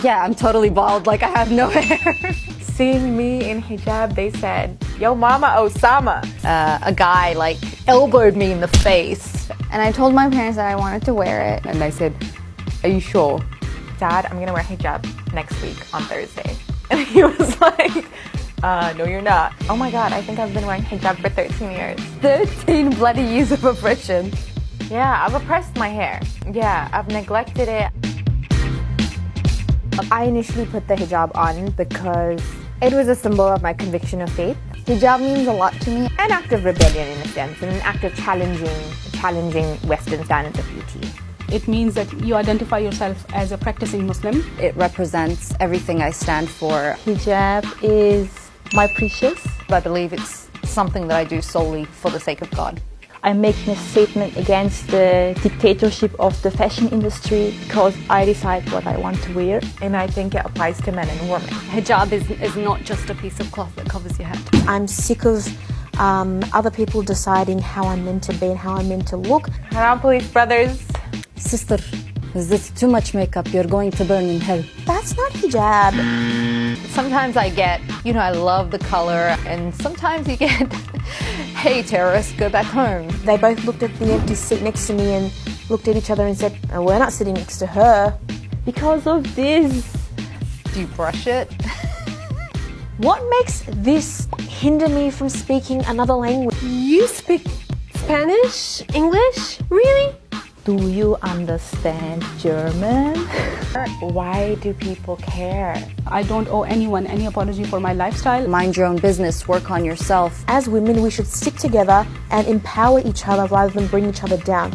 Yeah, I'm totally bald, like I have no hair. Seeing me in hijab, they said, "Yo mama Osama." A guy like elbowed me in the face. And I told my parents that I wanted to wear it. And I said, "Are you sure?" "Dad, I'm gonna wear hijab next week on Thursday." And he was like, "No you're not." "Oh my god, I think I've been wearing hijab for 13 years. 13 bloody years of oppression. Yeah, I've oppressed my hair. Yeah, I've neglected it. I initially put the hijab on because it was a symbol of my conviction of faith. Hijab means a lot to me. An act of rebellion in a sense, and an act of challenging Western standards of beauty. It means that you identify yourself as a practicing Muslim. It represents everything I stand for. Hijab is my precious. I believe it's something that I do solely for the sake of God. I'm making a statement against the dictatorship of the fashion industry because I decide what I want to wear. And I think it applies to men and women. Hijab is not just a piece of cloth that covers your head. I'm sick of other people deciding how I'm meant to be and how I'm meant to look. Haram police brothers. Sister, is this too much makeup? You're going to burn in hell. That's not hijab. Sometimes I get, I love the color, and sometimes you get, hey terrorists, go back home. They both looked at the empty seat next to me and looked at each other and said, "Oh, we're not sitting next to her." Because of this. Do you brush it? What makes this hinder me from speaking another language? You speak Spanish? English? Really? Do you understand German? Why do people care? I don't owe anyone any apology for my lifestyle. Mind your own business, work on yourself. As women, we should stick together and empower each other rather than bring each other down.